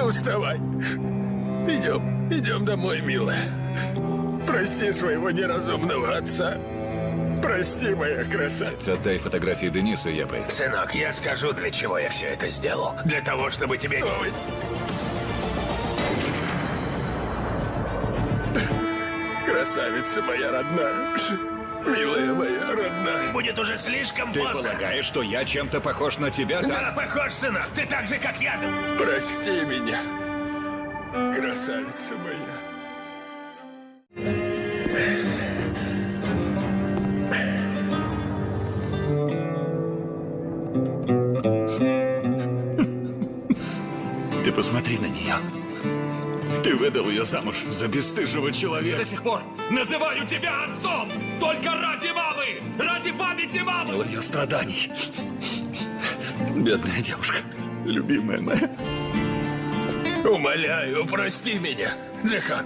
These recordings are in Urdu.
вставай. Идем домой, милая. Прости своего неразумного отца. Прости, моя красавица. Отдай фотографии Дениса, я пойду. Сынок, я скажу, для чего я все это сделал. Для того, чтобы тебе... Красавица моя родная. Милая моя родная. Будет уже слишком Ты поздно. полагаешь, что я чем-то похож на тебя, так? Да, похож, сынок. Ты так же, как я. Прости меня, красавица моя. Ты посмотри на нее. Ты выдал ее замуж за бесстыжего человека. До сих пор называю тебя отцом! Только ради мамы! Ради памяти мамы! Ее страданий. Бедная девушка, любимая моя. Умоляю, прости меня, Джихан.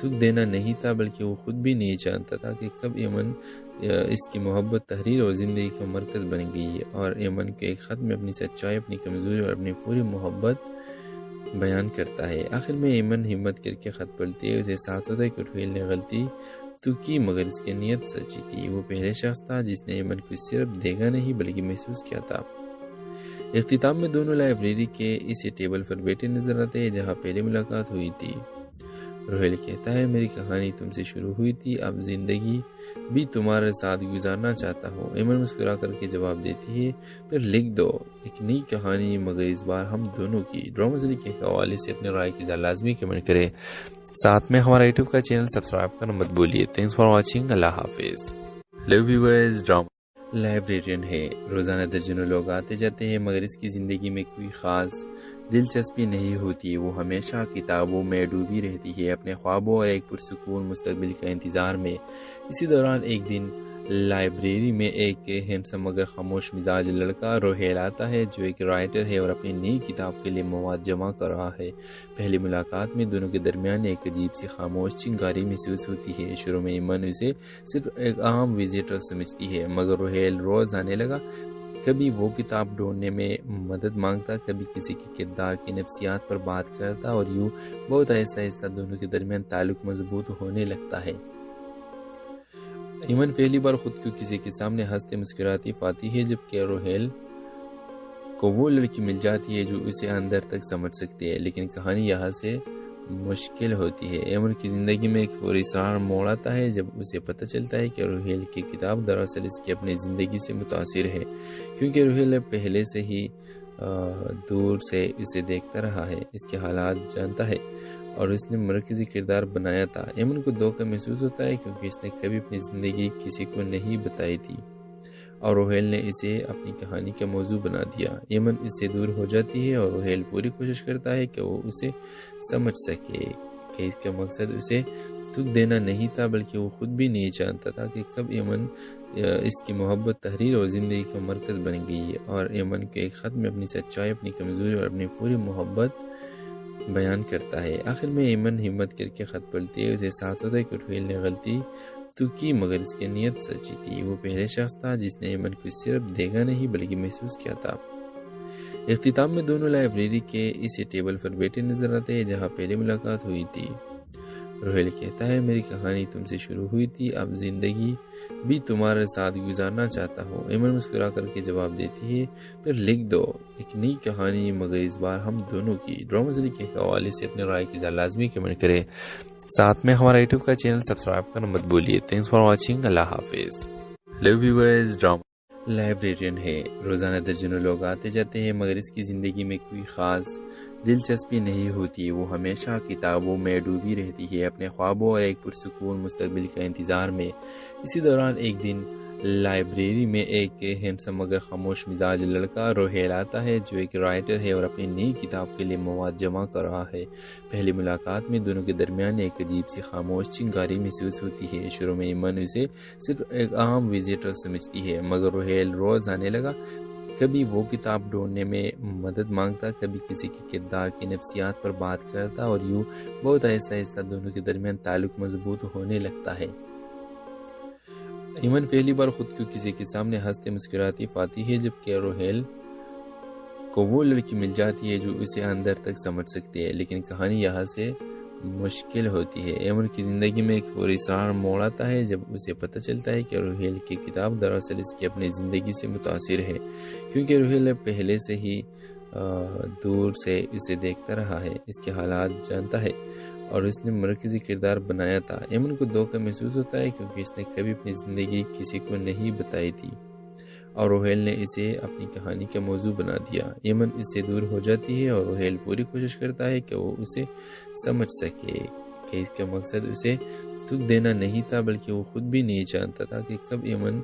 تک دینا نہیں تھا، بلکہ وہ خود بھی نہیں جانتا تھا کہ کب ایمن اس کی محبت تحریر اور زندگی کا مرکز بن گئی، اور ایمن کے ایک خط میں اپنی سچائی، اپنی کمزوری اور اپنی پوری محبت بیان کرتا ہے۔ آخر میں ایمن ہمت کر کے خط پڑھتی ہے، اسے احساس ہوتا ہے کہ روہیل نے غلطی تو کی، مگر اس کی نیت سچی تھی۔ وہ پہلے شخص تھا جس نے ایمن کو صرف دیکھا نہیں بلکہ محسوس کیا تھا۔ اختتام میں دونوں لائبریری کے اسی ٹیبل پر بیٹھے نظر آتے ہیں جہاں پہلی ملاقات ہوئی تھی۔ روہیل کہتا ہے، میری کہانی تم سے شروع ہوئی تھی، اب زندگی بھی تمہارے ساتھ گزارنا چاہتا ہوں۔ ایمن مسکرا کر کے جواب دیتی ہے، پھر لکھ دو ایک نئی کہانی، مگر اس بار ہم دونوں کی۔ ڈرامہ زلی کے حوالے سے اپنے رائے کی لازمی کمنٹ کرے، ساتھ میں ہمارا یوٹیوب کا چینل سبسکرائب کرنا مت بھولیے۔ تھینکس فار واچنگ، اللہ حافظ۔ ہیلو ویورز، ڈرامہ لائبریرین ہے، روزانہ درجنوں لوگ آتے جاتے ہیں، مگر اس کی زندگی میں کوئی خاص دلچسپی نہیں ہوتی۔ وہ ہمیشہ کتابوں میں ڈوبی رہتی ہے، اپنے خوابوں اور ایک پرسکون مستقبل کا انتظار میں۔ اسی دوران ایک دن لائبریری میں ایک ہینڈسم مگر خاموش مزاج لڑکا روہیل آتا ہے، جو ایک رائٹر ہے اور اپنی نئی کتاب کے لیے مواد جمع کر رہا ہے۔ پہلی ملاقات میں دونوں کے درمیان ایک عجیب سی خاموش چنگاری محسوس ہوتی ہے۔ شروع میں ایمن اسے صرف ایک عام وزیٹر سمجھتی ہے، مگر روہیل روز آنے لگا۔ کبھی وہ کتاب ڈھونڈنے میں مدد مانگتا، کبھی کسی کے کردار کی نفسیات پر بات کرتا، اور یوں بہت آہستہ آہستہ دونوں کے درمیان تعلق مضبوط ہونے لگتا ہے۔ ایمن پہلی بار خود کو کسی کے سامنے ہنستے مسکراتی پاتی ہے، جبکہ روہیل کو وہ لڑکی مل جاتی ہے جو اسے اندر تک سمجھ سکتی ہے، لیکن کہانی یہاں سے مشکل ہوتی ہے۔ ایمن کی زندگی میں ایک پراسرار موڑ آتا ہے جب اسے پتہ چلتا ہے کہ روہیل کی کتاب دراصل اس کی اپنی زندگی سے متاثر ہے، کیونکہ روہیل پہلے سے ہی دور سے اسے دیکھتا رہا ہے، اس کے حالات جانتا ہے اور اس نے مرکزی کردار بنایا تھا۔ ایمن کو دھوکہ محسوس ہوتا ہے کیونکہ اس نے کبھی اپنی زندگی کسی کو نہیں بتائی تھی، اور روہیل نے اسے اپنی کہانی کا موضوع بنا دیا۔ ایمن اس سے دور ہو جاتی ہے اور روہیل پوری کوشش کرتا ہے کہ وہ اسے سمجھ سکے کہ اس کا مقصد اسے تک دینا نہیں تھا، بلکہ وہ خود بھی نہیں جانتا تھا کہ کب ایمن اس کی محبت تحریر اور زندگی کا مرکز بن گئی، اور ایمن کے ایک خط میں اپنی سچائی، اپنی کمزوری اور اپنی پوری محبت بیان کرتا ہے۔ آخر میں ایمن ہمت کر کے خط پڑھتی ہے، اسے احساس ہوتا ہے کہ روہیل نے غلطی تو کی، مگر اس کی نیت سچی تھی۔ وہ پہلے شخص تھا جس نے ایمن کو صرف دیکھا نہیں بلکہ محسوس کیا تھا۔ اختتام میں دونوں لائبریری کے اسی ٹیبل پر بیٹھے نظر آتے ہیں جہاں پہلی ملاقات ہوئی تھی۔ روہیل کہتا ہے، میری کہانی تم سے شروع ہوئی تھی، اب زندگی بھی تمہارے ساتھ گزارنا چاہتا ہوں۔ ایمن مسکرا کر کے جواب دیتی ہے، پھر لکھ دو ایک نئی کہانی، مگر اس بار ہم دونوں کی۔ ڈرامہ زلی کے حوالے سے اپنے رائے کی لازمی کمنٹ کرے، ساتھ میں ہمارا یوٹیوب کا چینل سبسکرائب کرنا مت بھولیے۔ تھینکس فار واچنگ، اللہ حافظ۔ ہیلو ویورز، ڈرامہ لائبریرین ہے، روزانہ درجنوں لوگ آتے جاتے ہیں، مگر اس کی زندگی میں کوئی خاص دلچسپی نہیں ہوتی۔ وہ ہمیشہ کتابوں میں ڈوبی رہتی ہے، اپنے خوابوں اور ایک پرسکون مستقبل کا انتظار میں۔ اسی دوران ایک دن لائبریری میں ایک ہینڈسم مگر خاموش مزاج لڑکا روہیل آتا ہے، جو ایک رائٹر ہے اور اپنی نئی کتاب کے لیے مواد جمع کر رہا ہے۔ پہلی ملاقات میں دونوں کے درمیان ایک عجیب سی خاموش چنگاری محسوس ہوتی ہے۔ شروع میں ایمن اسے صرف ایک عام وزیٹر سمجھتی ہے، مگر روہیل روز آنے لگا۔ کبھی وہ کتاب ڈھونڈنے میں مدد مانگتا، کبھی کسی کے کردار کی نفسیات پر بات کرتا، اور یوں بہت آہستہ آہستہ دونوں کے درمیان تعلق مضبوط ہونے لگتا ہے۔ ایمن پہلی بار خود کو کسی کے سامنے ہنستے مسکراتی پاتی ہے، جبکہ روہیل کو وہ لڑکی مل جاتی ہے جو اسے اندر تک سمجھ سکتی ہے، لیکن کہانی یہاں سے مشکل ہوتی ہے۔ ایمن کی زندگی میں ایک پراسرار موڑ آتا ہے جب اسے پتہ چلتا ہے کہ روہیل کی کتاب دراصل اس کی اپنی زندگی سے متاثر ہے، کیونکہ روہیل پہلے سے ہی دور سے اسے دیکھتا رہا ہے، اس کے حالات جانتا ہے اور اس نے مرکزی کردار بنایا تھا۔ ایمن کو دھوکہ محسوس ہوتا ہے کیونکہ اس نے کبھی اپنی زندگی کسی کو نہیں بتائی تھی، اور روہیل نے اسے اپنی کہانی کا موضوع بنا دیا۔ ایمن اس سے دور ہو جاتی ہے اور روہیل پوری کوشش کرتا ہے کہ وہ اسے سمجھ سکے کہ اس کا مقصد اسے تک دینا نہیں تھا، بلکہ وہ خود بھی نہیں جانتا تھا کہ کب ایمن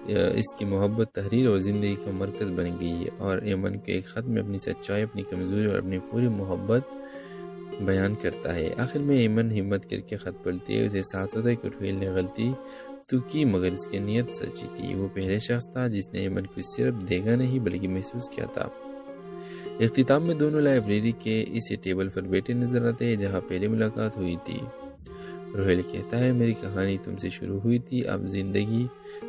اس کی محبت تحریر اور زندگی کا مرکز بن گئی، اور ایمن کے ایک خط میں اپنی سچائی، اپنی کمزوری اور اپنی پوری محبت بیان کرتا ہے۔ آخر میں ایمن ہمت کر کے خط پڑھتی ہے، اسے احساس ہوتا ہے کہ روہیل نے غلطی تو کی، مگر اس کی نیت سچی تھی۔ وہ پہلے شخص تھا جس نے ایمن کو صرف دیکھا نہیں بلکہ محسوس کیا تھا۔ اختتام میں دونوں لائبریری کے اسی ٹیبل پر بیٹھے نظر آتے ہیں جہاں پہلی ملاقات ہوئی تھی۔ روہیل کہتا ہے میری کہانی تم سے شروع ہوئی تھی، اب زندگی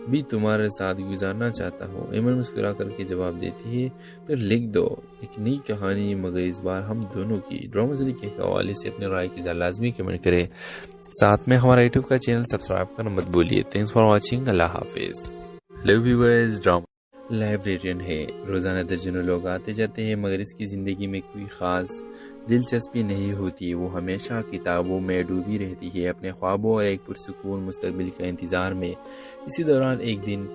بھی تمہارے ساتھ گزارنا چاہتا ہوں۔ ایمن مسکرا کر کے جواب دیتی ہے پھر لکھ دو ایک نئی کہانی، مگر اس بار ہم دونوں کی۔ ڈرامہ زلی کے حوالے سے اپنے رائے کی لازمی کمنٹ کریں، ساتھ میں ہمارا یوٹیوب کا چینل سبسکرائب کرنا مت بھولیے۔ تھینکس فار واچنگ، اللہ حافظ۔ ہیلو ویورز، ڈرامہ لائبریرین ہے، روزانہ درجنوں لوگ آتے جاتے ہیں مگر اس کی زندگی میں کوئی خاص دلچسپی نہیں ہوتی۔ وہ ہمیشہ کتابوں میں ڈوبی رہتی ہے، اپنے خوابوں اور ایک پرسکون مستقبل کا انتظار میں۔ اسی دوران ایک دن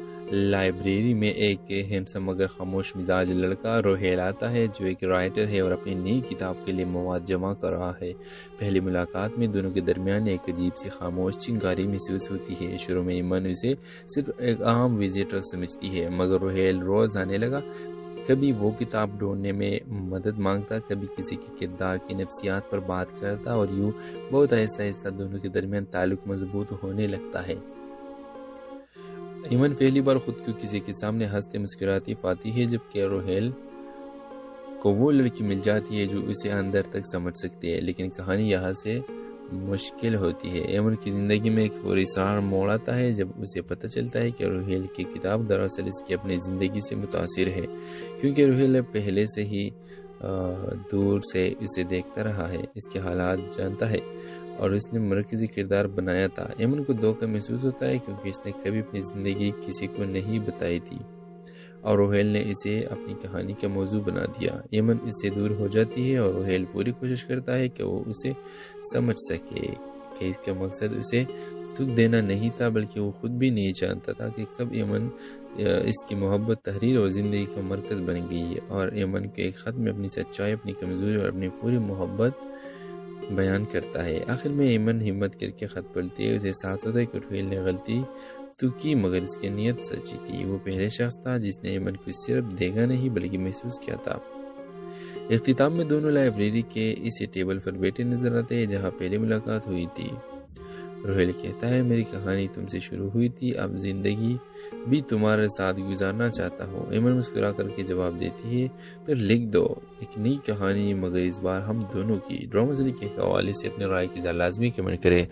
لائبریری میں ایک ہینڈسم مگر خاموش مزاج لڑکا روہیل آتا ہے جو ایک رائٹر ہے اور اپنی نئی کتاب کے لیے مواد جمع کر رہا ہے۔ پہلی ملاقات میں دونوں کے درمیان ایک عجیب سی خاموش چنگاری محسوس ہوتی ہے۔ شروع میں ایمن اسے صرف ایک عام وزیٹر سمجھتی ہے، مگر روہیل روز آنے لگا۔ کبھی وہ کتاب ڈھونڈنے میں مدد مانگتا، کبھی کسی کے کردار کی نفسیات پر بات کرتا، اور یوں بہت آہستہ آہستہ دونوں کے درمیان تعلق مضبوط ہونے لگتا ہے۔ ایمن پہلی بار خود کو کسی کے سامنے ہنستے مسکراتی پاتی ہے جبکہ روہیل کو وہ لڑکی مل جاتی ہے جو اسے اندر تک سمجھ سکتی ہے، لیکن کہانی یہاں سے مشکل ہوتی ہے۔ ایمن کی زندگی میں ایک پراسرار موڑ آتا ہے جب اسے پتہ چلتا ہے کہ روہیل کی کتاب دراصل اس کی اپنی زندگی سے متاثر ہے، کیونکہ روہیل پہلے سے ہی دور سے اسے دیکھتا رہا ہے، اس کے حالات جانتا ہے اور اس نے مرکزی کردار بنایا تھا۔ ایمن کو دھوکہ محسوس ہوتا ہے کیونکہ اس نے کبھی اپنی زندگی کسی کو نہیں بتائی تھی اور روہیل نے اسے اپنی کہانی کا موضوع بنا دیا۔ ایمن اس سے دور ہو جاتی ہے اور روہیل پوری کوشش کرتا ہے کہ وہ اسے سمجھ سکے کہ اس کا مقصد اسے دکھ دینا نہیں تھا، بلکہ وہ خود بھی نہیں جانتا تھا کہ کب ایمن اس کی محبت تحریر اور زندگی کا مرکز بن گئی، اور ایمن کے ایک خط میں اپنی سچائی، اپنی کمزوری اور اپنی پوری محبت بیان کرتا ہے۔ آخر میں ایمن ہمت کر کے خط پڑھتی ہے، اسے احساس ہوتا ہے کہ روہیل نے غلطی تو کی مگر اس کی نیت سچی تھی۔ وہ پہلے شخص تھا جس نے ایمن کو صرف دیکھا نہیں بلکہ محسوس کیا تھا۔ اختتام میں دونوں لائبریری کے اسی ٹیبل پر بیٹھے نظر آتے ہیں جہاں پہلی ملاقات ہوئی تھی۔ روہیل کہتا ہے میری کہانی تم سے شروع ہوئی تھی، اب زندگی بھی تمہارے ساتھ گزارنا چاہتا ہوں۔ ایمن مسکرا کر کے جواب دیتی ہے پھر لکھ دو ایک نئی کہانی، مگر اس بار ہم دونوں کی۔ ڈرامہ زلی کے حوالے سے اپنے رائے کی لازمی کمنٹ کریں،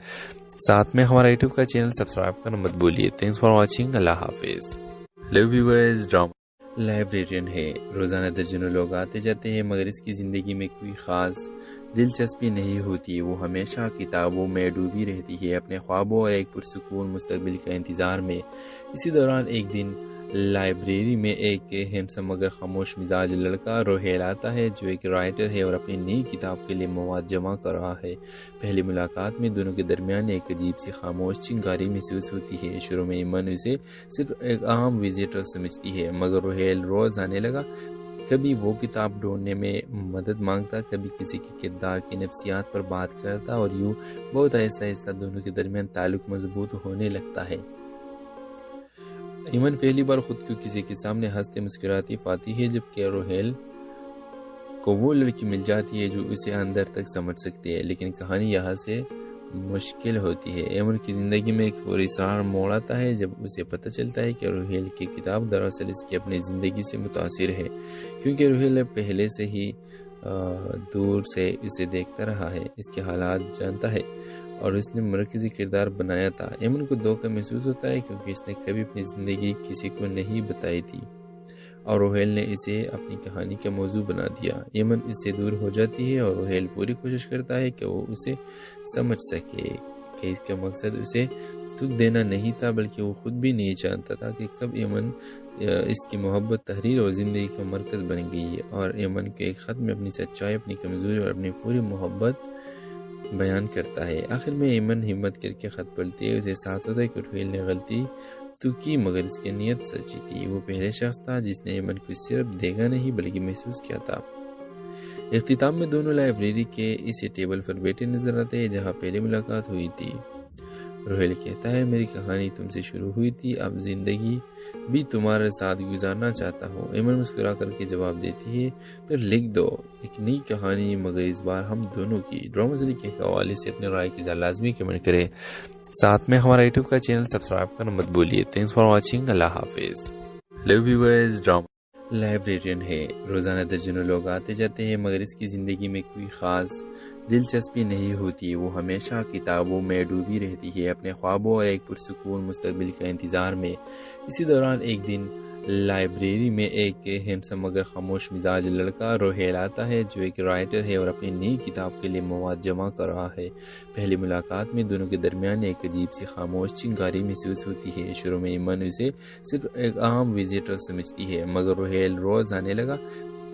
ساتھ میں ہمارا یوٹیوب کا چینل سبسکرائب کرنا مت بھولیے۔ تھینکس فار واچنگ، اللہ حافظ۔ ہیلو ویورز، ڈرامہ لائبریرین ہے، روزانہ درجنوں لوگ آتے جاتے ہیں مگر اس کی زندگی میں کوئی خاص دلچسپی نہیں ہوتی۔ وہ ہمیشہ کتابوں میں ڈوبی رہتی ہے، اپنے خوابوں اور ایک پرسکون مستقبل کا انتظار میں۔ اسی دوران ایک دن لائبریری میں ایک ہینڈسم مگر خاموش مزاج لڑکا روہیل آتا ہے جو ایک رائٹر ہے اور اپنی نئی کتاب کے لیے مواد جمع کر رہا ہے۔ پہلی ملاقات میں دونوں کے درمیان ایک عجیب سی خاموش چنگاری محسوس ہوتی ہے۔ شروع میں ایمن اسے صرف ایک عام وزیٹر سمجھتی ہے، مگر روہیل روز آنے لگا۔ کبھی وہ کتاب ڈھونڈنے میں مدد مانگتا، کبھی کسی کے کردار کی نفسیات پر بات کرتا، اور یوں بہت آہستہ آہستہ دونوں کے درمیان تعلق مضبوط ہونے لگتا ہے۔ ایمن پہلی بار خود کو کسی کے سامنے ہنستے مسکراتی پاتی ہے جبکہ روہیل کو وہ لڑکی مل جاتی ہے جو اسے اندر تک سمجھ سکتی ہے، لیکن کہانی یہاں سے مشکل ہوتی ہے۔ ایمن کی زندگی میں ایک پراسرار موڑ آتا ہے جب اسے پتہ چلتا ہے کہ روہیل کی کتاب دراصل اس کی اپنی زندگی سے متاثر ہے، کیونکہ روہیل پہلے سے ہی دور سے اسے دیکھتا رہا ہے، اس کے حالات جانتا ہے اور اس نے مرکزی کردار بنایا تھا۔ ایمن کو دھوکہ محسوس ہوتا ہے کیونکہ اس نے کبھی اپنی زندگی کسی کو نہیں بتائی تھی اور روہیل نے اسے اپنی کہانی کا موضوع بنا دیا۔ ایمن اس سے دور ہو جاتی ہے اور روہیل پوری کوشش کرتا ہے کہ وہ اسے سمجھ سکے کہ اس کا مقصد اسے دکھ دینا نہیں تھا، بلکہ وہ خود بھی نہیں جانتا تھا کہ کب ایمن اس کی محبت تحریر اور زندگی کا مرکز بن گئی، اور ایمن کے ایک خط میں اپنی سچائی، اپنی کمزوری اور اپنی پوری محبت بیان کرتا ہے۔ آخر میں ایمن ہمت کر کے خط پڑھتی ہے، اسے احساس ہوتا ہے کہ روہیل نے غلطی تو کی مگر اس کی نیت سچی تھی۔ وہ پہلے شخص تھا جس نے ایمن کو صرف دیکھا نہیں بلکہ محسوس کیا تھا۔ اختتام میں دونوں لائبریری کے اسی ٹیبل پر بیٹھے نظر آتے ہیں جہاں پہلی ملاقات ہوئی تھی۔ روہیل کہتا ہے میری کہانی تم سے شروع ہوئی تھی، اب زندگی بھی تمہارے ساتھ گزارنا چاہتا ہوں۔ ایمن مسکرا کر کے جواب دیتی ہے پھر لکھ دو ایک نئی کہانی، مگر اس بار ہم دونوں کی۔ ڈرامہ زلی کے حوالے سے اپنے رائے کی لازمی کمنٹ کریں، ساتھ میں ہمارا یوٹیوب کا چینل سبسکرائب کرنا مت بھولیے۔ تھینکس فار واچنگ، اللہ حافظ۔ ہیلو ویورز، ڈرامہ لائبریرین ہے، روزانہ درجنوں لوگ آتے جاتے ہیں مگر اس کی زندگی میں کوئی خاص دلچسپی نہیں ہوتی۔ وہ ہمیشہ کتابوں میں ڈوبی رہتی ہے، اپنے خوابوں اور ایک پرسکون مستقبل کا انتظار میں۔ اسی دوران ایک دن لائبریری میں ایک ہینسم مگر خاموش مزاج لڑکا روہیل آتا ہے جو ایک رائٹر ہے اور اپنی نئی کتاب کے لیے مواد جمع کر رہا ہے۔ پہلی ملاقات میں دونوں کے درمیان ایک عجیب سی خاموش چنگاری محسوس ہوتی ہے۔ شروع میں ایمن اسے صرف ایک عام وزیٹر سمجھتی ہے، مگر روہیل روز آنے لگا۔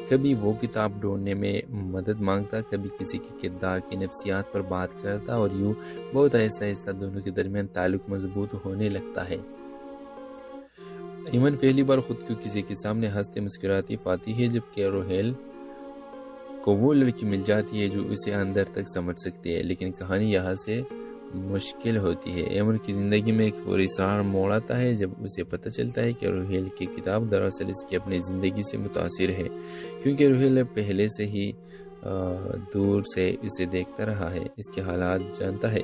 کبھی وہ کتاب ڈھونڈنے میں مدد مانگتا، کبھی کسی کے کردار کی نفسیات پر بات کرتا، اور یوں بہت آہستہ آہستہ دونوں کے درمیان تعلق مضبوط ہونے لگتا ہے۔ ایمن پہلی بار خود کو کسی کے سامنے ہنستے مسکراتی پاتی ہے جبکہ روہیل کو وہ لڑکی مل جاتی ہے جو اسے اندر تک سمجھ سکتی ہے، لیکن کہانی یہاں سے مشکل ہوتی ہے۔ ایمن کی زندگی میں ایک پراسرار موڑ آتا ہے جب اسے پتہ چلتا ہے کہ روہیل کی کتاب دراصل اس کی اپنی زندگی سے متاثر ہے، کیونکہ روہیل پہلے سے ہی دور سے اسے دیکھتا رہا ہے، اس کے حالات جانتا ہے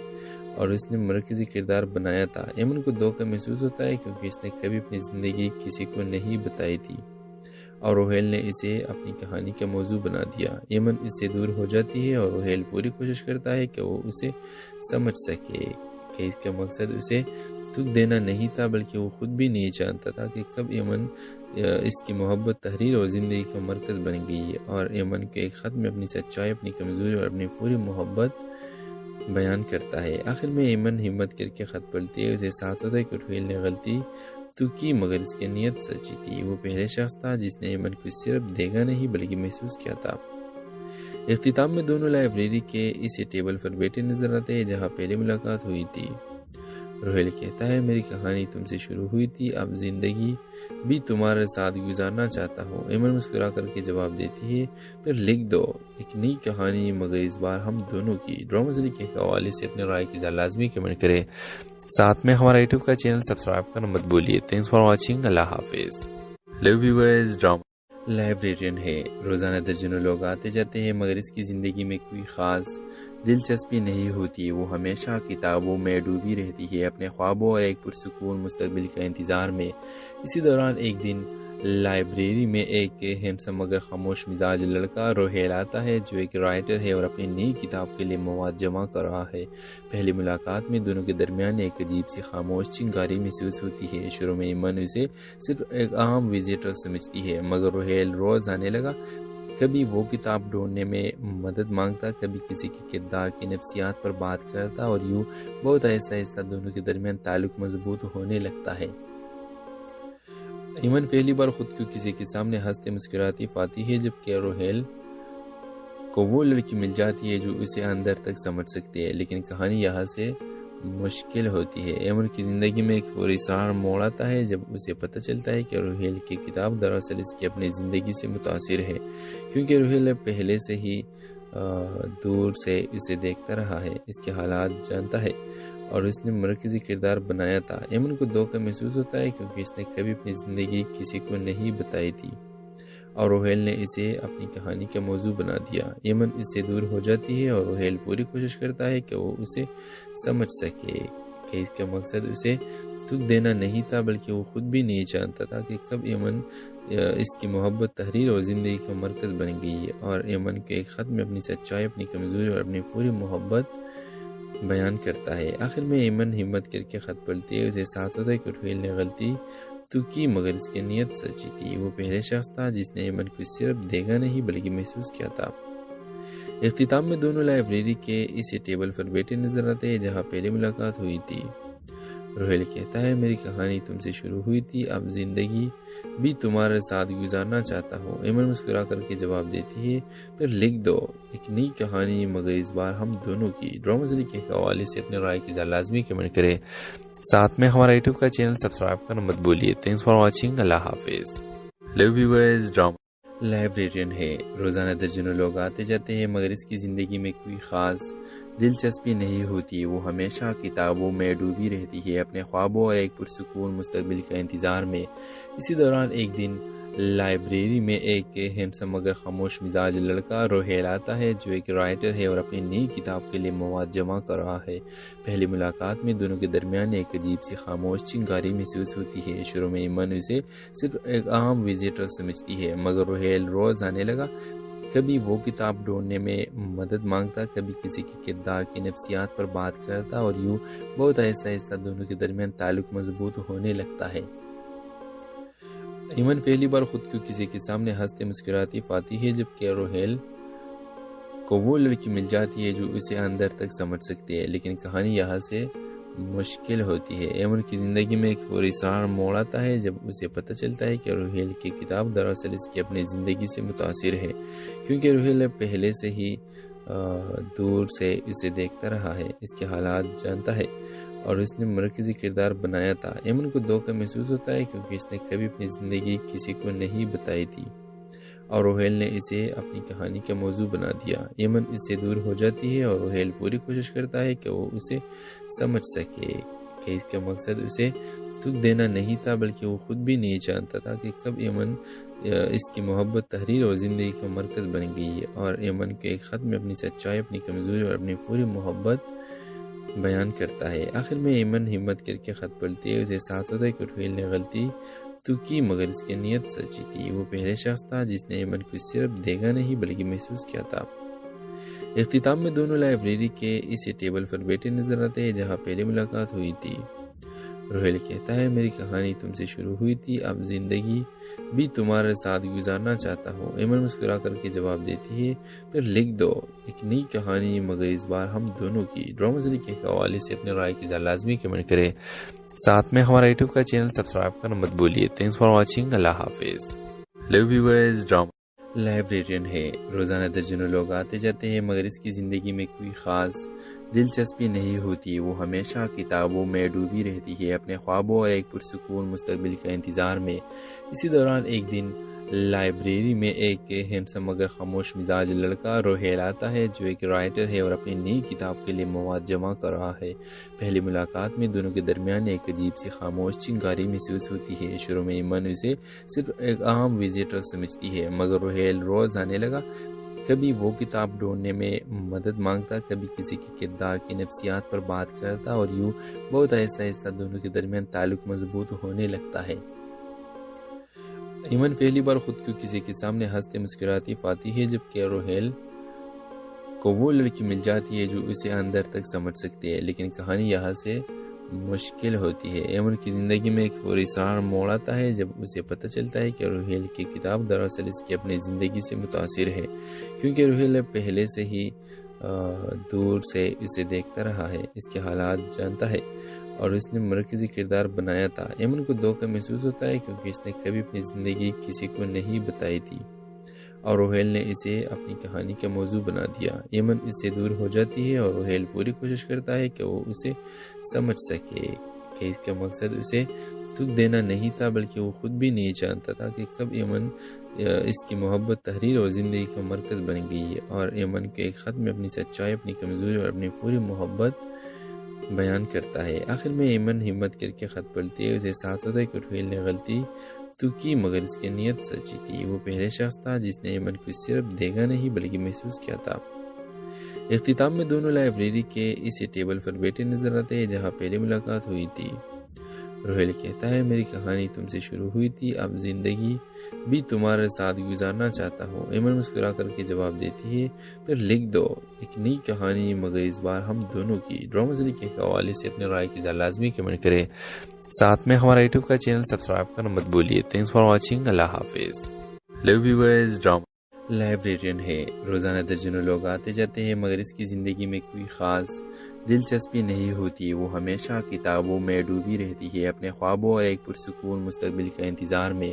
اور اس نے مرکزی کردار بنایا تھا۔ ایمن کو دھوکہ محسوس ہوتا ہے کیونکہ اس نے کبھی اپنی زندگی کسی کو نہیں بتائی تھی اور روہیل نے اسے اپنی کہانی کا موضوع بنا دیا۔ ایمن اس سے دور ہو جاتی ہے اور روہیل پوری کوشش کرتا ہے کہ وہ اسے سمجھ سکے کہ اس کا مقصد اسے دکھ دینا نہیں تھا، بلکہ وہ خود بھی نہیں جانتا تھا کہ کب ایمن اس کی محبت تحریر اور زندگی کا مرکز بن گئی، اور ایمن کے ایک خط میں اپنی سچائی، اپنی کمزوری اور اپنی پوری محبت بیان کرتا ہے۔ آخر میں ایمن ہمت کر کے خط پڑھتی ہے، اسے احساس ہوتا ہے کہ روہیل نے غلطی تو کی مگر اس کی نیت سچی تھی۔ وہ پہلے شخص تھا جس نے ایمن کو صرف دیکھا نہیں بلکہ محسوس کیا تھا۔ اختتام میں دونوں لائبریری کے اسی ٹیبل پر بیٹھے نظر آتے ہیں جہاں پہلی ملاقات ہوئی تھی۔ روہیل کہتا ہے، میری کہانی تم سے شروع ہوئی تھی، اب زندگی بھی تمہارے ساتھ گزارنا چاہتا ہوں۔ ایمن مسکرا کر کے جواب دیتی ہے، پھر لکھ دو ایک نئی کہانی، مگر اس بار ہم دونوں کی۔ ڈرامہ زلی کے حوالے سے اپنے رائے کی لازمی کمنٹ کریں، ساتھ میں ہمارا یوٹیوب کا چینل سبسکرائب کرنا مت بھولیے۔ تھینکس فار واچنگ، اللہ حافظ۔ ہیلو ویورز، ڈرامہ لائبریرین ہے، روزانہ درجنوں لوگ آتے جاتے ہیں مگر اس کی زندگی میں کوئی خاص دلچسپی نہیں ہوتی۔ وہ ہمیشہ کتابوں میں ڈوبی رہتی ہے، اپنے خوابوں اور ایک پرسکون مستقبل کا انتظار میں۔ اسی دوران ایک دن لائبریری میں ایک ہینسم مگر خاموش مزاج لڑکا روہیل آتا ہے جو ایک رائٹر ہے اور اپنی نئی کتاب کے لیے مواد جمع کر رہا ہے۔ پہلی ملاقات میں دونوں کے درمیان ایک عجیب سی خاموش چنگاری محسوس ہوتی ہے۔ شروع میں ایمن اسے صرف ایک عام وزیٹر سمجھتی ہے، مگر روہیل روز آنے لگا۔ کبھی وہ کتاب ڈھونڈنے میں مدد مانگتا، کبھی کسی کے کردار کی نفسیات پر بات کرتا، اور یوں بہت آہستہ آہستہ دونوں کے درمیان تعلق مضبوط ہونے لگتا ہے۔ ایمن پہلی بار خود کو کسی کے سامنے ہنستے مسکراتی پاتی ہے جبکہ روہیل کو وہ لڑکی مل جاتی ہے جو اسے اندر تک سمجھ سکتی ہے، لیکن کہانی یہاں سے مشکل ہوتی ہے۔ ایمن کی زندگی میں ایک پراسرار موڑ آتا ہے جب اسے پتہ چلتا ہے کہ روہیل کی کتاب دراصل اس کی اپنی زندگی سے متاثر ہے، کیونکہ روہیل پہلے سے ہی دور سے اسے دیکھتا رہا ہے، اس کے حالات جانتا ہے اور اس نے مرکزی کردار بنایا تھا۔ ایمن کو دھوکہ محسوس ہوتا ہے کیونکہ اس نے کبھی اپنی زندگی کسی کو نہیں بتائی تھی اور روہیل نے اسے اپنی کہانی کا موضوع بنا دیا۔ ایمن اس سے دور ہو جاتی ہے اور روہیل پوری کوشش کرتا ہے کہ وہ اسے سمجھ سکے کہ اس کا مقصد اسے دکھ دینا نہیں تھا، بلکہ وہ خود بھی نہیں جانتا تھا کہ کب ایمن اس کی محبت تحریر اور زندگی کا مرکز بن گئی، اور ایمن کے ایک خط میں اپنی سچائی، اپنی کمزوری اور اپنی پوری محبت بیان کرتا ہے۔ آخر میں ایمن ہمت کر کے خط پڑھتی ہے، اسے احساس ہوتا ہے کہ روہیل نے غلطی تو کی مگر اس کی نیت سچی تھی۔ وہ پہلے شخص تھا جس نے ایمن کو صرف دیکھا نہیں بلکہ محسوس کیا تھا۔ اختتام میں دونوں لائبریری کے اسی ٹیبل پر بیٹھے نظر آتے ہیں جہاں پہلی ملاقات ہوئی تھی۔ روہیل کہتا ہے، میری کہانی تم سے شروع ہوئی تھی، اب زندگی بھی تمہارے ساتھ گزارنا چاہتا ہوں۔ ایمن مسکرا کر کے جواب دیتی ہے، پھر لکھ دو ایک نئی کہانی، مگر اس بار ہم دونوں کی۔ ڈرامہ زلی کے حوالے سے اپنے رائے کی لازمی کمنٹ کریں، ساتھ میں ہمارا یوٹیوب کا چینل سبسکرائب کرنا مت بھولیے۔ تھینکس فار واچنگ، اللہ حافظ۔ ہیلو ویورز، ڈرامہ لائبریرین ہے، روزانہ درجنوں لوگ آتے جاتے ہیں مگر اس کی زندگی میں کوئی خاص دلچسپی نہیں ہوتی، وہ ہمیشہ کتابوں میں ڈوبی رہتی ہے، اپنے خوابوں اور ایک پرسکون مستقبل کا انتظار میں۔ اسی دوران ایک دن لائبریری میں ایک ہینڈسم مگر خاموش مزاج لڑکا روہیل آتا ہے جو ایک رائٹر ہے اور اپنی نئی کتاب کے لیے مواد جمع کر رہا ہے۔ پہلی ملاقات میں دونوں کے درمیان ایک عجیب سی خاموش چنگاری محسوس ہوتی ہے۔ شروع میں ایمن اسے صرف ایک عام وزیٹر سمجھتی ہے، مگر روہیل روز آنے لگا۔ کبھی وہ کتاب ڈھونڈنے میں مدد مانگتا، کبھی کسی کے کردار کی نفسیات پر بات کرتا، اور یوں بہت آہستہ آہستہ دونوں کے درمیان تعلق مضبوط ہونے لگتا ہے۔ ایمن پہلی بار خود کو کسی کے سامنے ہنستے مسکراتی پاتی ہے، جبکہ روہیل کو وہ لڑکی مل جاتی ہے جو اسے اندر تک سمجھ سکتی ہے، لیکن کہانی یہاں سے مشکل ہوتی ہے۔ ایمن کی زندگی میں ایک پراسرار موڑ آتا ہے جب اسے پتہ چلتا ہے کہ روہیل کی کتاب دراصل اس کی اپنی زندگی سے متاثر ہے، کیونکہ روہیل پہلے سے ہی دور سے اسے دیکھتا رہا ہے، اس کے حالات جانتا ہے اور اس نے مرکزی کردار بنایا تھا۔ ایمن کو دھوکہ محسوس ہوتا ہے کیونکہ اس نے کبھی اپنی زندگی کسی کو نہیں بتائی تھی اور روہیل نے اسے اپنی کہانی کا موضوع بنا دیا۔ ایمن اس سے دور ہو جاتی ہے اور روہیل پوری کوشش کرتا ہے کہ وہ اسے سمجھ سکے کہ اس کا مقصد اسے دکھ دینا نہیں تھا، بلکہ وہ خود بھی نہیں جانتا تھا کہ کب ایمن اس کی محبت تحریر اور زندگی کا مرکز بن گئی، اور ایمن کے ایک خط میں اپنی سچائی، اپنی کمزوری اور اپنی پوری محبت بیان کرتا ہے۔ آخر میں ایمن ہمت کر کے خط پڑھتی ہے، اسے احساس ہوتا ہے کہ روہیل نے غلطی تو کی مگر اس کی نیت سچی تھی۔ وہ پہلے شخص تھا جس نے ایمن کو صرف دیکھا نہیں بلکہ محسوس کیا تھا۔ اختتام میں دونوں لائبریری کے اسی ٹیبل پر بیٹھے نظر آتے ہیں جہاں پہلی ملاقات ہوئی تھی۔ روہیل کہتا ہے، میری کہانی تم سے شروع ہوئی تھی، اب زندگی بھی تمہارے ساتھ گزارنا چاہتا ہوں۔ ایمن مسکرا کر کے جواب دیتی ہے، پھر لکھ دو ایک نئی کہانی، مگر اس بار ہم دونوں کی۔ ڈرامہ زندگی کے حوالے سے اپنے رائے کی لازمی کمنٹ کریں، ساتھ میں ہمارا یوٹیوب کا چینل سبسکرائب کرنا مت بھولیے۔ تھینکس فار واچنگ، اللہ حافظ۔ ہیلو ویورز، ڈرامہ لائبریرین ہے، روزانہ درجنوں لوگ آتے جاتے ہیں مگر اس کی زندگی میں کوئی خاص دلچسپی نہیں ہوتی، وہ ہمیشہ کتابوں میں ڈوبی رہتی ہے، اپنے خوابوں اور ایک پرسکون مستقبل کا انتظار میں۔ اسی دوران ایک دن لائبریری میں ایک ہینڈسم مگر خاموش مزاج لڑکا روہیل آتا ہے جو ایک رائٹر ہے اور اپنی نئی کتاب کے لیے مواد جمع کر رہا ہے۔ پہلی ملاقات میں دونوں کے درمیان ایک عجیب سی خاموش چنگاری محسوس ہوتی ہے۔ شروع میں ایمن اسے صرف ایک عام وزیٹر سمجھتی ہے، مگر روہیل روز آنے لگا۔ کبھی وہ کتاب ڈھونڈنے میں مدد مانگتا، کبھی کسی کے کردار کی نفسیات پر بات کرتا، اور یوں بہت آہستہ آہستہ دونوں کے درمیان تعلق مضبوط ہونے لگتا ہے۔ ایمن پہلی بار خود کو کسی کے سامنے ہنستے مسکراتی پاتی ہے، جبکہ روہیل کو وہ لڑکی مل جاتی ہے جو اسے اندر تک سمجھ سکتی ہے، لیکن کہانی یہاں سے مشکل ہوتی ہے۔ ایمن کی زندگی میں ایک پراسرار موڑ آتا ہے جب اسے پتہ چلتا ہے کہ روہیل کی کتاب دراصل اس کی اپنی زندگی سے متاثر ہے، کیونکہ روہیل پہلے سے ہی دور سے اسے دیکھتا رہا ہے، اس کے حالات جانتا ہے اور اس نے مرکزی کردار بنایا تھا۔ ایمن کو دھوکہ محسوس ہوتا ہے کیونکہ اس نے کبھی اپنی زندگی کسی کو نہیں بتائی تھی اور روہیل نے اسے اپنی کہانی کا موضوع بنا دیا۔ ایمن اس سے دور ہو جاتی ہے اور روہیل پوری کوشش کرتا ہے کہ وہ اسے سمجھ سکے کہ اس کا مقصد اسے دکھ دینا نہیں تھا، بلکہ وہ خود بھی نہیں جانتا تھا کہ کب ایمن اس کی محبت تحریر اور زندگی کا مرکز بن گئی، اور ایمن کے ایک خط میں اپنی سچائی، اپنی کمزوری اور اپنی پوری محبت بیان کرتا ہے۔ آخر میں ایمن ہمت کر کے خط پڑھتی ہے، اسے احساس ہوتا ہے کہ روہیل نے غلطی تو کی مگر اس کی نیت سچی تھی۔ وہ پہلے شخص تھا جس نے ایمن کو صرف دیکھا نہیں بلکہ محسوس کیا تھا۔ اختتام میں دونوں لائبریری کے اسی ٹیبل پر بیٹھے نظر آتے ہیں جہاں پہلی ملاقات ہوئی تھی۔ روہیل کہتا ہے، میری کہانی تم سے شروع ہوئی تھی، اب زندگی بھی تمہارے ساتھ گزارنا چاہتا ہوں۔ ایمن مسکرا کر کے جواب دیتی ہے، پھر لکھ دو ایک نئی کہانی، مگر اس بار ہم دونوں کی۔ ڈرامہ زندگی کے حوالے سے اپنے رائے کی لازمی کمنٹ کریں، ساتھ میں ہمارا یوٹیوب کا چینل سبسکرائب کرنا مت بھولیے۔ تھینکس فار واچنگ، اللہ حافظ۔ ہیلو ویورز، ڈرامہ لائبریرین ہے، روزانہ درجنوں لوگ آتے جاتے ہیں مگر اس کی زندگی میں کوئی خاص دلچسپی نہیں ہوتی، وہ ہمیشہ کتابوں میں ڈوبی رہتی ہے، اپنے خوابوں اور ایک پرسکون مستقبل کا انتظار میں۔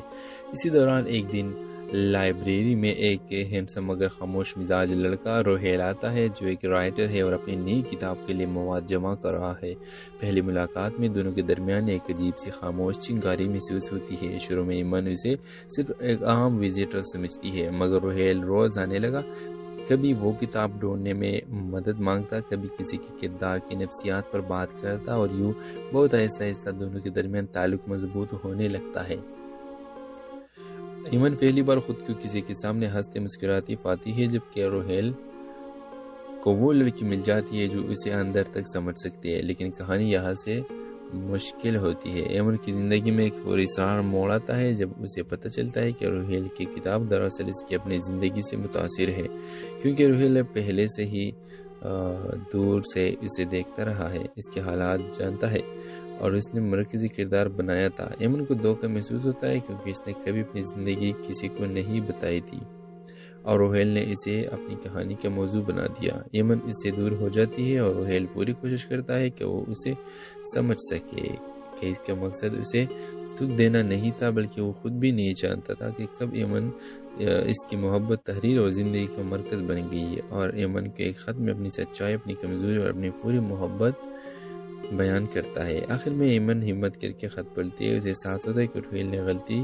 اسی دوران ایک دن لائبریری میں ایک ہینڈسم مگر خاموش مزاج لڑکا روہیل آتا ہے جو ایک رائٹر ہے اور اپنی نئی کتاب کے لیے مواد جمع کر رہا ہے۔ پہلی ملاقات میں دونوں کے درمیان ایک عجیب سی خاموش چنگاری محسوس ہوتی ہے۔ شروع میں ایمن اسے صرف ایک عام وزیٹر سمجھتی ہے، مگر روہیل روز آنے لگا۔ کبھی وہ کتاب ڈھونڈنے میں مدد مانگتا، کبھی کسی کے کردار کی نفسیات پر بات کرتا، اور یوں بہت آہستہ آہستہ دونوں کے درمیان تعلق مضبوط ہونے لگتا ہے۔ ایمن پہلی بار خود کو کسی کے سامنے ہنستے مسکراتی پاتی ہے، جبکہ روہیل کو وہ لڑکی مل جاتی ہے جو اسے اندر تک سمجھ سکتی ہے، لیکن کہانی یہاں سے مشکل ہوتی ہے۔ ایمن کی زندگی میں ایک پراسرار موڑ آتا ہے جب اسے پتہ چلتا ہے کہ روہیل کی کتاب دراصل اس کی اپنی زندگی سے متاثر ہے، کیونکہ روہیل پہلے سے ہی دور سے اسے دیکھتا رہا ہے، اس کے حالات جانتا ہے اور اس نے مرکزی کردار بنایا تھا۔ ایمن کو دھوکہ محسوس ہوتا ہے کیونکہ اس نے کبھی اپنی زندگی کسی کو نہیں بتائی تھی اور روہیل نے اسے اپنی کہانی کا موضوع بنا دیا۔ ایمن اس سے دور ہو جاتی ہے اور روہیل پوری کوشش کرتا ہے کہ وہ اسے سمجھ سکے کہ اس کا مقصد اسے دکھ دینا نہیں تھا، بلکہ وہ خود بھی نہیں جانتا تھا کہ کب ایمن اس کی محبت تحریر اور زندگی کا مرکز بن گئی، اور ایمن کے ایک خط میں اپنی سچائی، اپنی کمزوری اور اپنی پوری محبت بیان کرتا ہے۔ آخر میں ایمن ہمت کر کے خط پڑھتی ہے، اسے احساس ہوتا ہے کہ روہیل نے غلطی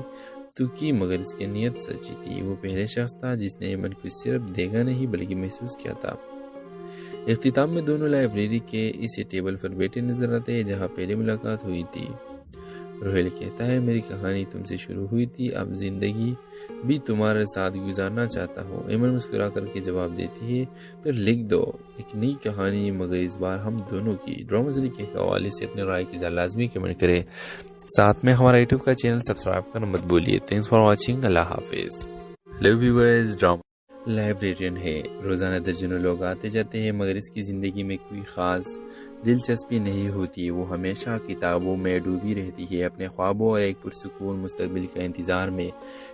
تو کی مگر اس کی نیت سچی تھی۔ وہ پہلے شخص تھا جس نے ایمن کو صرف دیکھا نہیں بلکہ محسوس کیا تھا۔ اختتام میں دونوں لائبریری کے اسی ٹیبل پر بیٹھے نظر آتے ہیں جہاں پہلی ملاقات ہوئی تھی۔ روہیل کہتا ہے، میری کہانی تم سے شروع ہوئی تھی، اب زندگی بھی تمہارے ساتھ گزارنا چاہتا ہوں۔ ایمن مسکرا کر کے جواب دیتی ہے، پھر لکھ دو ایک نئی کہانی، مگر اس بار ہم دونوں کی۔ ڈرامہ زلی کے حوالے سے اپنے رائے کی لازمی کمنٹ کریں، ساتھ میں ہمارا یوٹیوب کا چینل سبسکرائب کرنا مت بھولیے۔ تھینکس فار واچنگ، اللہ حافظ۔ ہیلو ویورز، ڈرامہ لائبریرین ہے، روزانہ درجنوں لوگ آتے جاتے ہیں مگر اس کی زندگی میں کوئی خاص دلچسپی نہیں ہوتی۔ وہ ہمیشہ کتابوں میں ڈوبی رہتی ہے، اپنے خوابوں اور ایک پرسکون مستقبل کا انتظار میں۔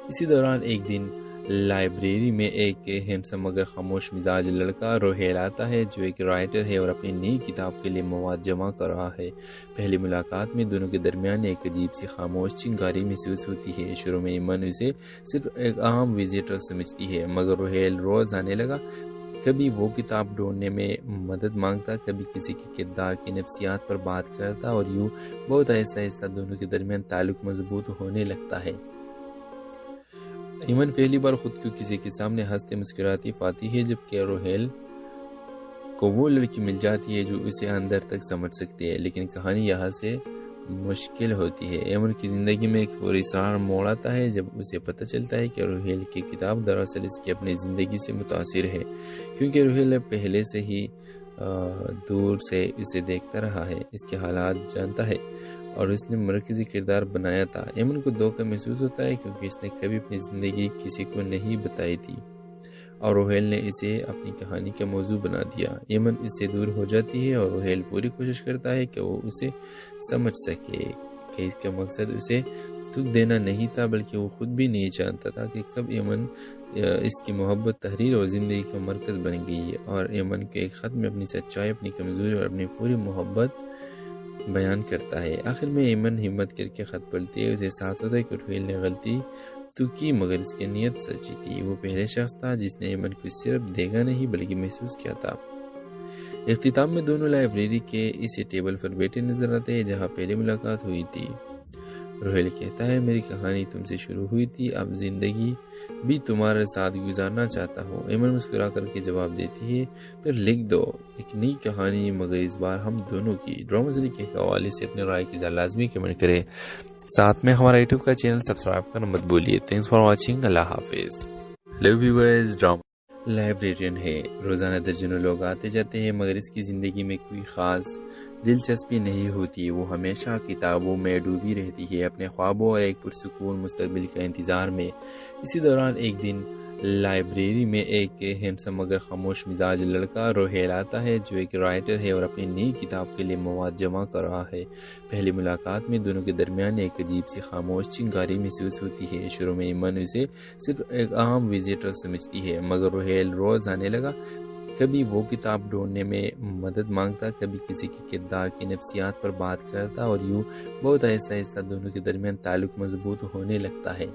اسی دوران ایک دن لائبریری میں ایک ہینڈسم مگر خاموش مزاج لڑکا روہیل آتا ہے جو ایک رائٹر ہے اور اپنی نئی کتاب کے لیے مواد جمع کر رہا ہے۔ پہلی ملاقات میں دونوں کے درمیان ایک عجیب سی خاموش چنگاری محسوس ہوتی ہے۔ شروع میں ایمن اسے صرف ایک عام وزیٹر سمجھتی ہے، مگر روہیل روز آنے لگا، کبھی وہ کتاب ڈھونڈنے میں مدد مانگتا، کبھی کسی کے کردار کی نفسیات پر بات کرتا، اور یوں بہت آہستہ آہستہ دونوں کے درمیان تعلق مضبوط ہونے لگتا ہے۔ ایمن پہلی بار خود کو کسی کے سامنے ہنستے مسکراتی پاتی ہے، جبکہ روہیل کو وہ لڑکی مل جاتی ہے جو اسے اندر تک سمجھ سکتی ہے، لیکن کہانی یہاں سے مشکل ہوتی ہے۔ ایمن کی زندگی میں ایک پراسرار موڑ آتا ہے جب اسے پتہ چلتا ہے کہ روہیل کی کتاب دراصل اس کی اپنی زندگی سے متاثر ہے، کیونکہ روہیل پہلے سے ہی دور سے اسے دیکھتا رہا ہے، اس کے حالات جانتا ہے اور اس نے مرکزی کردار بنایا تھا۔ ایمن کو دھوکہ محسوس ہوتا ہے کیونکہ اس نے کبھی اپنی زندگی کسی کو نہیں بتائی تھی اور روہیل نے اسے اپنی کہانی کا موضوع بنا دیا۔ ایمن اس سے دور ہو جاتی ہے اور روہیل پوری کوشش کرتا ہے کہ وہ اسے سمجھ سکے کہ اس کا مقصد اسے دکھ دینا نہیں تھا، بلکہ وہ خود بھی نہیں جانتا تھا کہ کب ایمن اس کی محبت تحریر اور زندگی کا مرکز بن گئی، اور ایمن کے ایک خط میں اپنی سچائی، اپنی کمزوری اور اپنی پوری محبت بیان کرتا ہے۔ آخر میں ایمن ہمت کر کے خط پڑھتی ہے، اسے احساس ہوتا ہے کہ روہیل نے غلطی تو کی مگر اس کی نیت سچی تھی۔ وہ پہلے شخص تھا جس نے ایمن کو صرف دیکھا نہیں بلکہ محسوس کیا تھا۔ اختتام میں دونوں لائبریری کے اسی ٹیبل پر بیٹھے نظر آتے ہیں جہاں پہلی ملاقات ہوئی تھی۔ روہیل کہتا ہے، میری کہانی تم سے شروع ہوئی تھی، اب زندگی بھی تمہارے ساتھ گزارنا چاہتا ہوں۔ ایمن مسکرا کر کے جواب دیتی ہے، پھر لکھ دو ایک نئی کہانی، مگر اس بار ہم دونوں کی۔ ڈرامہ زلی کے حوالے سے اپنے رائے کی لازمی کمنٹ کریں، ساتھ میں ہمارا یوٹیوب کا چینل سبسکرائب کرنا مت بھولیے۔ تھینکس فار واچنگ، اللہ حافظ۔ ہیلو ویورز، ڈرامہ لائبریرین ہے، روزانہ درجنوں لوگ آتے جاتے ہیں مگر اس کی زندگی میں کوئی خاص دلچسپی نہیں ہوتی۔ وہ ہمیشہ کتابوں میں ڈوبی رہتی ہے، اپنے خوابوں اور ایک پرسکون مستقبل کا انتظار میں۔ اسی دوران ایک دن لائبریری میں ایک ہینڈسم مگر خاموش مزاج لڑکا روہیل آتا ہے جو ایک رائٹر ہے اور اپنی نئی کتاب کے لیے مواد جمع کر رہا ہے۔ پہلی ملاقات میں دونوں کے درمیان ایک عجیب سی خاموش چنگاری محسوس ہوتی ہے۔ شروع میں ایمن اسے صرف ایک عام وزیٹر سمجھتی ہے، مگر روہیل روز آنے لگا، کبھی وہ کتاب ڈھونڈنے میں مدد مانگتا، کبھی کسی کے کردار کی نفسیات پر بات کرتا، اور یوں بہت آہستہ آہستہ دونوں کے درمیان تعلق مضبوط ہونے لگتا ہے۔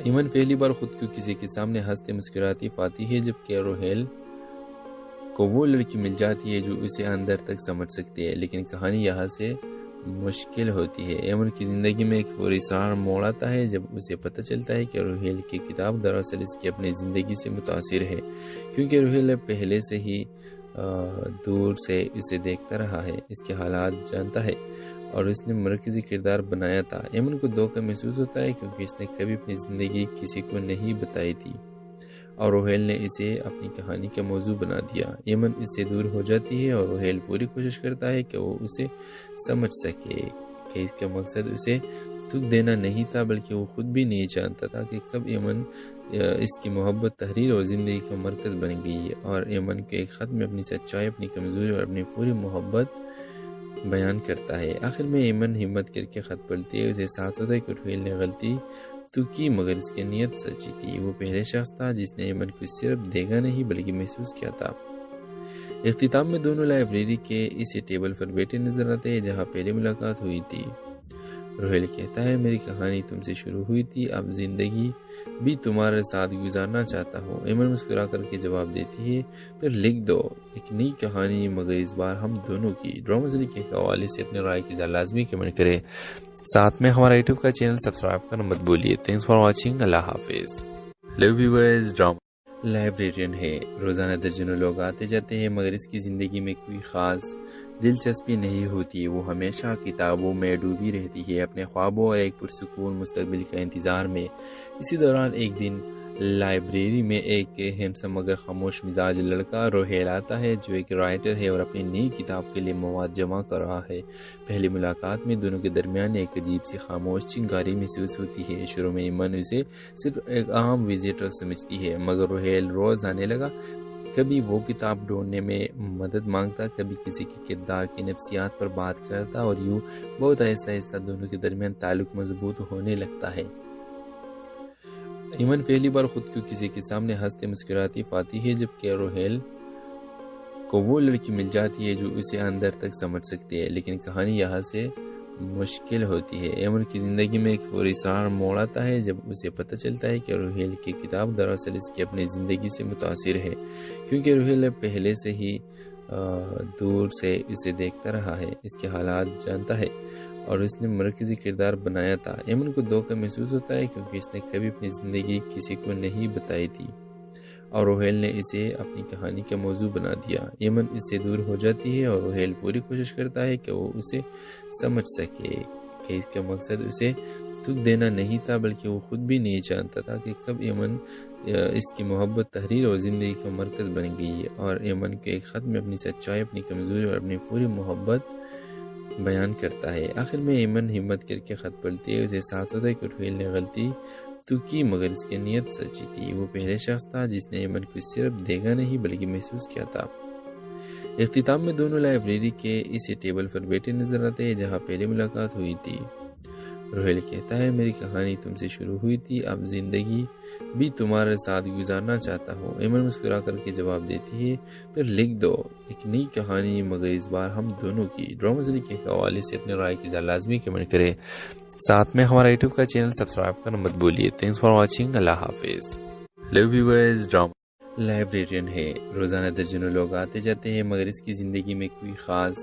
ایمن پہلی بار خود کو کسی کے سامنے ہنستے مسکراتی پاتی ہے، جبکہ روہیل کو وہ لڑکی مل جاتی ہے جو اسے اندر تک سمجھ سکتی ہے، لیکن کہانی یہاں سے مشکل ہوتی ہے۔ ایمن کی زندگی میں ایک پراسرار موڑ آتا ہے جب اسے پتہ چلتا ہے کہ روہیل کی کتاب دراصل اس کی اپنی زندگی سے متاثر ہے، کیونکہ روہیل پہلے سے ہی دور سے اسے دیکھتا رہا ہے، اس کے حالات جانتا ہے اور اس نے مرکزی کردار بنایا تھا۔ ایمن کو دھوکہ محسوس ہوتا ہے کیونکہ اس نے کبھی اپنی زندگی کسی کو نہیں بتائی تھی اور روہیل نے اسے اپنی کہانی کا موضوع بنا دیا۔ ایمن اس سے دور ہو جاتی ہے اور روہیل پوری کوشش کرتا ہے کہ وہ اسے سمجھ سکے کہ اس کا مقصد اسے دکھ دینا نہیں تھا، بلکہ وہ خود بھی نہیں جانتا تھا کہ کب ایمن اس کی محبت تحریر اور زندگی کا مرکز بن گئی، اور ایمن کے ایک خط میں اپنی سچائی، اپنی کمزوری اور اپنی پوری محبت بیان کرتا ہے۔ آخر میں ایمن ہمت کر کے خط پڑھتی ہے، اسے احساس ہوتا ہے کہ روہیل نے غلطی تو کی مگر اس کی نیت سچی تھی۔ وہ پہلے شخص تھا جس نے ایمن کو صرف دیکھا نہیں بلکہ محسوس کیا تھا۔ اختتام میں دونوں لائبریری کے اسی ٹیبل پر بیٹھے نظر آتے ہیں جہاں پہلی ملاقات ہوئی تھی۔ روہیل کہتا ہے، میری کہانی تم سے شروع ہوئی تھی، اب زندگی بھی تمہارے ساتھ گزارنا چاہتا ہوں۔ ایمن مسکرا کر کے جواب دیتی ہے، پھر لکھ دو ایک نئی کہانی مگر اس بار ہم دونوں کی۔ ڈرامہ زلی کے حوالے سے اپنے رائے کی اظہار لازمی کمنٹ کریں، ساتھ میں ہمارا یوٹیوب کا چینل سبسکرائب کرنا مت بھولیے۔ تھینکس فار واچنگ، اللہ حافظ۔ ہیلو ویورز، ڈرامہ لائبریرین ہے، روزانہ درجنوں لوگ آتے جاتے ہیں مگر اس کی زندگی میں کوئی خاص دلچسپی نہیں ہوتی۔ وہ ہمیشہ کتابوں میں ڈوبی رہتی ہے، اپنے خوابوں اور ایک پرسکون مستقبل کا انتظار میں۔ اسی دوران ایک دن لائبریری میں ایک ہینڈسم مگر خاموش مزاج لڑکا روہیل آتا ہے جو ایک رائٹر ہے اور اپنی نئی کتاب کے لیے مواد جمع کر رہا ہے۔ پہلی ملاقات میں دونوں کے درمیان ایک عجیب سی خاموش چنگاری محسوس ہوتی ہے۔ شروع میں ایمن اسے صرف ایک عام وزیٹر سمجھتی ہے مگر روہیل روز آنے لگا، کبھی وہ کتاب ڈھونڈنے میں مدد مانگتا، کبھی کسی کے کردار کی نفسیات پر بات کرتا، اور یوں بہت آہستہ آہستہ دونوں کے درمیان تعلق مضبوط ہونے لگتا ہے۔ ایمن پہلی بار خود کو کسی کے سامنے ہنستے مسکراتی پاتی ہے جبکہ روہیل کو وہ لڑکی مل جاتی ہے جو اسے اندر تک سمجھ سکتی ہے، لیکن کہانی یہاں سے مشکل ہوتی ہے۔ ایمن کی زندگی میں ایک پراسرار موڑ آتا ہے جب اسے پتہ چلتا ہے کہ روہیل کی کتاب دراصل اس کی اپنی زندگی سے متاثر ہے، کیونکہ روہیل پہلے سے ہی دور سے اسے دیکھتا رہا ہے، اس کے حالات جانتا ہے اور اس نے مرکزی کردار بنایا تھا۔ ایمن کو دھوکہ محسوس ہوتا ہے کیونکہ اس نے کبھی اپنی زندگی کسی کو نہیں بتائی تھی اور روہیل نے اسے اپنی کہانی کا موضوع بنا دیا۔ ایمن اس سے دور ہو جاتی ہے اور روہیل پوری کوشش کرتا ہے کہ وہ اسے سمجھ سکے کہ اس کا مقصد اسے دکھ دینا نہیں تھا، بلکہ وہ خود بھی نہیں جانتا تھا کہ کب ایمن اس کی محبت تحریر اور زندگی کا مرکز بن گئی، اور ایمن کے ایک خط میں اپنی سچائی، اپنی کمزوری اور اپنی پوری محبت بیان کرتا ہے۔ آخر میں ایمن ہمت کر کے خط پڑھتی ہے، اسے احساس ہوتا ہے کہ روہیل نے غلطی تو کی مگر اس کی نیت سچی تھی۔ وہ پہلے شخص تھا جس نے ایمن کو صرف دیکھا نہیں بلکہ محسوس کیا تھا۔ اختتام میں دونوں لائبریری کے اسی ٹیبل پر بیٹھے نظر آتے ہیں جہاں پہلی ملاقات ہوئی تھی۔ روہیل کہتا ہے، میری کہانی تم سے شروع ہوئی تھی، اب زندگی بھی تمہارے ساتھ گزارنا چاہتا ہوں۔ ایمن مسکرا کر کے جواب دیتی ہے، پھر لکھ دو ایک نئی کہانی مگر اس بار ہم دونوں کی۔ ڈرامہ زلی کے حوالے سے اپنے رائے کی اظہار لازمی کمنٹ کریں، ساتھ میں ہمارا یوٹیوب کا چینل سبسکرائب کرنا مت بھولیے۔ تھینکس فار واچنگ، اللہ حافظ۔ ہیلو ویورز، ڈرامہ لائبریرین ہے، روزانہ درجنوں لوگ آتے جاتے ہیں مگر اس کی زندگی میں کوئی خاص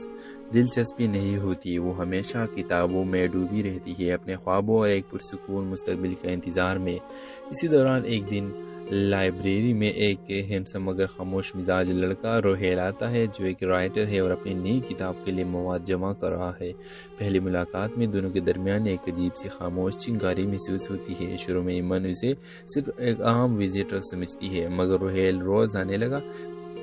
دلچسپی نہیں ہوتی۔ وہ ہمیشہ کتابوں میں ڈوبی رہتی ہے، اپنے خوابوں اور ایک پرسکون مستقبل کا انتظار میں۔ اسی دوران ایک دن لائبریری میں ایک ہینڈسم مگر خاموش مزاج لڑکا روہیل آتا ہے جو ایک رائٹر ہے اور اپنی نئی کتاب کے لیے مواد جمع کر رہا ہے۔ پہلی ملاقات میں دونوں کے درمیان ایک عجیب سی خاموش چنگاری محسوس ہوتی ہے۔ شروع میں ایمن اسے صرف ایک عام وزیٹر سمجھتی ہے مگر روہیل روز آنے لگا،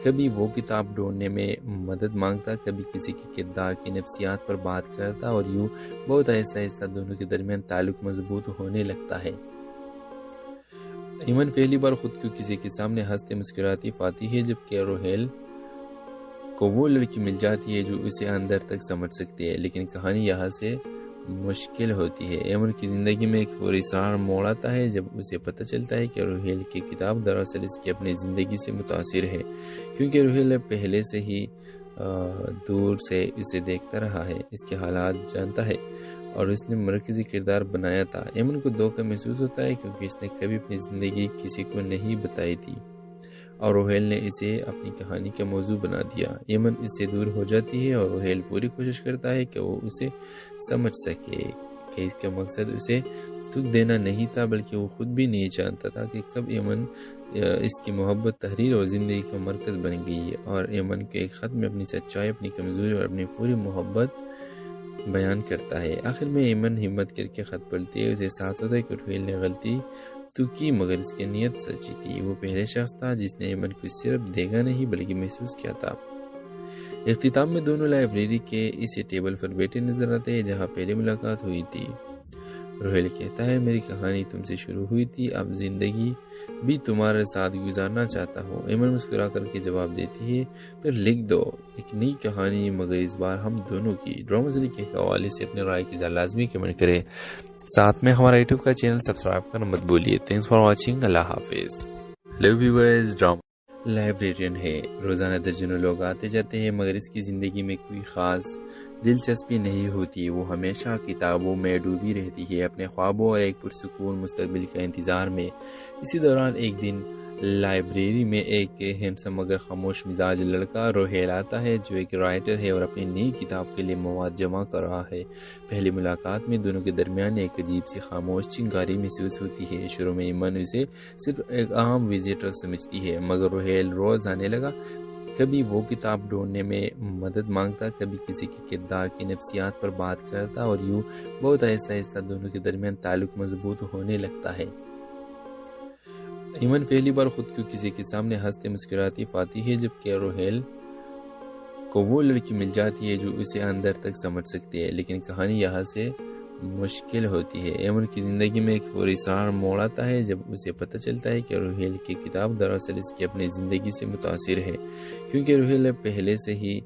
کبھی وہ کتاب ڈھونڈنے میں مدد مانگتا، کبھی کسی کے کردار کی نفسیات پر بات کرتا، اور یوں بہت آہستہ آہستہ دونوں کے درمیان تعلق مضبوط ہونے لگتا ہے۔ ایمن پہلی بار خود کو کسی کے سامنے ہنستے مسکراتی پاتی ہے جبکہ روہیل کو وہ لڑکی مل جاتی ہے جو اسے اندر تک سمجھ سکتی ہے، لیکن کہانی یہاں سے مشکل ہوتی ہے۔ ایمن کی زندگی میں ایک پراسرار موڑ آتا ہے جب اسے پتہ چلتا ہے کہ روہیل کی کتاب دراصل اس کی اپنی زندگی سے متاثر ہے، کیونکہ روہیل پہلے سے ہی دور سے اسے دیکھتا رہا ہے، اس کے حالات جانتا ہے اور اس نے مرکزی کردار بنایا تھا۔ ایمن کو دھوکہ محسوس ہوتا ہے کیونکہ اس نے کبھی اپنی زندگی کسی کو نہیں بتائی تھی اور روہیل نے اسے اپنی کہانی کا موضوع بنا دیا۔ ایمن اس سے دور ہو جاتی ہے اور روہیل پوری کوشش کرتا ہے کہ وہ اسے سمجھ سکے کہ اس کا مقصد اسے دکھ دینا نہیں تھا، بلکہ وہ خود بھی نہیں جانتا تھا کہ کب ایمن اس کی محبت تحریر اور زندگی کا مرکز بن گئی، اور ایمن کے ایک خط میں اپنی سچائی، اپنی کمزوری اور اپنی پوری محبت بیان کرتا ہے۔ آخر میں ایمن ہمت کر کے خط پڑھتی ہے، اسے احساس ہوتا ہے کہ روہیل نے غلطی تو کی مگر اس کی نیت سچی تھی۔ وہ پہلے شخص تھا جس نے ایمن کو صرف دیکھا نہیں بلکہ محسوس کیا تھا۔ اختتام میں دونوں لائبریری کے اسی ٹیبل پر بیٹھے نظر آتے ہیں جہاں پہلی ملاقات ہوئی تھی۔ روہیل کہتا ہے میری کہانی تم سے شروع ہوئی تھی، اب زندگی بھی تمہارے ساتھ گزارنا چاہتا ہوں۔ ایمن مسکرا کر کے جواب دیتی ہے پھر لکھ دو ایک نئی کہانی مگر اس بار ہم دونوں کی۔ ڈرامہ زلی کے حوالے سے اپنے رائے کی لازمی کمنٹ کریں، ساتھ میں ہمارا یوٹیوب کا چینل سبسکرائب کرنا مت بھولیے۔ تھینکس فار واچنگ، اللہ حافظ۔ لو ویورز، ڈرامہ لائبریرین ہے، روزانہ درجنوں لوگ آتے جاتے ہیں مگر اس کی زندگی میں کوئی خاص دلچسپی نہیں ہوتی۔ وہ ہمیشہ کتابوں میں ڈوبی رہتی ہے، اپنے خوابوں اور ایک پرسکون مستقبل کا انتظار میں۔ اسی دوران ایک دن لائبریری میں ایک ہینڈسم مگر خاموش مزاج لڑکا روہیل آتا ہے جو ایک رائٹر ہے اور اپنی نئی کتاب کے لیے مواد جمع کر رہا ہے۔ پہلی ملاقات میں دونوں کے درمیان ایک عجیب سی خاموش چنگاری محسوس ہوتی ہے۔ شروع میں ایمن اسے صرف ایک عام وزیٹر سمجھتی ہے مگر روہیل روز آنے لگا، کبھی وہ کتاب ڈھونڈنے میں مدد مانگتا، کبھی کسی کے کردار کی نفسیات پر بات کرتا، اور یوں بہت آہستہ آہستہ دونوں کے درمیان تعلق مضبوط ہونے لگتا ہے۔ ایمن پہلی بار خود کو کسی کے سامنے ہنستے مسکراتی پاتی ہے جبکہ روہیل کو وہ لڑکی مل جاتی ہے جو اسے اندر تک سمجھ سکتی ہے، لیکن کہانی یہاں سے مشکل ہوتی ہے۔ ایمن کی زندگی میں ایک پراسرار موڑ آتا ہے جب اسے پتہ چلتا ہے کہ روہیل کی کتاب دراصل اس کی اپنی زندگی سے متاثر ہے، کیونکہ روہیل پہلے سے ہی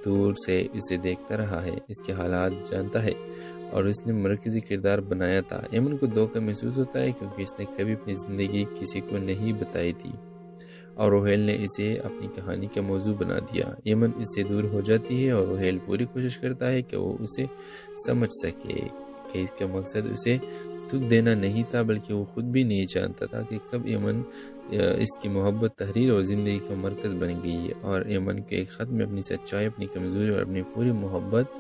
دور سے اسے دیکھتا رہا ہے، اس کے حالات جانتا ہے اور اس نے مرکزی کردار بنایا تھا۔ ایمن کو دھوکہ محسوس ہوتا ہے کیونکہ اس نے کبھی اپنی زندگی کسی کو نہیں بتائی تھی اور روہیل نے اسے اپنی کہانی کا موضوع بنا دیا۔ ایمن اس سے دور ہو جاتی ہے اور روہیل پوری کوشش کرتا ہے کہ وہ اسے سمجھ سکے کہ اس کا مقصد اسے دکھ دینا نہیں تھا، بلکہ وہ خود بھی نہیں جانتا تھا کہ کب ایمن اس کی محبت تحریر اور زندگی کا مرکز بن گئی، اور ایمن کے ایک خط میں اپنی سچائی، اپنی کمزوری اور اپنی پوری محبت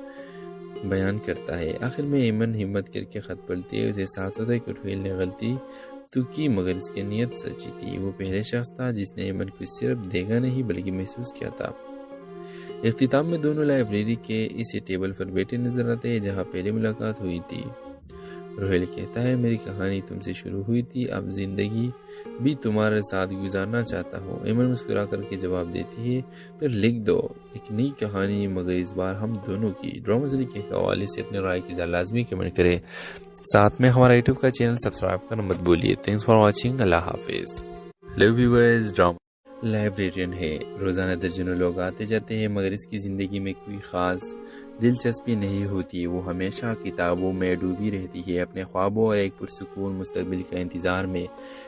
بیان کرتا ہے۔ آخر میں ایمن ہمت کر کے خط پڑھتی ہے، اسے احساس ہوتا ہے کہ روہیل نے غلطی تو کی مگر اس کی نیت سچی تھی۔ وہ پہلے شخص تھا جس نے ایمن کو صرف دیکھا نہیں بلکہ محسوس کیا تھا۔ اختتام میں دونوں لائبریری کے اسی ٹیبل پر بیٹھے نظر آتے ہیں جہاں پہلی ملاقات ہوئی تھی۔ روہیل کہتا ہے میری کہانی تم سے شروع ہوئی تھی، اب زندگی بھی تمہارے ساتھ گزارنا چاہتا ہوں۔ ایمن مسکرا کر کے جواب دیتی ہے پھر لکھ دو ایک نئی کہانی مگر اس بار ہم دونوں کی۔ ڈرامہ زلی کے حوالے سے اپنے رائے کی لازمی کمنٹ کریں، ساتھ میں ہمارا یوٹیوب کا چینل سبسکرائب کرنا مت بھولیے۔ تھینکس فار واچنگ، اللہ حافظ۔ لو ویورز، ڈرامہ لائبریرین ہے، روزانہ درجنوں لوگ آتے جاتے ہیں مگر اس کی زندگی میں کوئی خاص دلچسپی نہیں ہوتی۔ وہ ہمیشہ کتابوں میں ڈوبی رہتی ہے، اپنے خوابوں اور ایک پرسکون مستقبل کا انتظار میں۔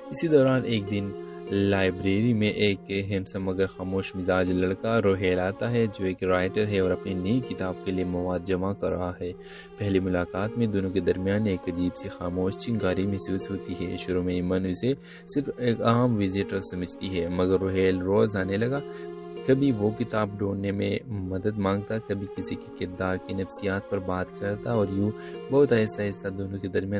اسی دوران ایک دن لائبریری میں ایک ہینڈسم مگر خاموش مزاج لڑکا روہیل آتا ہے جو ایک رائٹر ہے اور اپنی نئی کتاب کے لیے مواد جمع کر رہا ہے۔ پہلی ملاقات میں دونوں کے درمیان ایک عجیب سی خاموش چنگاری محسوس ہوتی ہے۔ شروع میں ایمن اسے صرف ایک عام وزیٹر سمجھتی ہے مگر روہیل روز آنے لگا، کبھی وہ کتاب ڈھونڈنے میں مدد مانگتا، کبھی کسی کے کردار کی نفسیات پر بات کرتا، اور یوں بہت آہستہ آہستہ دونوں کے درمیان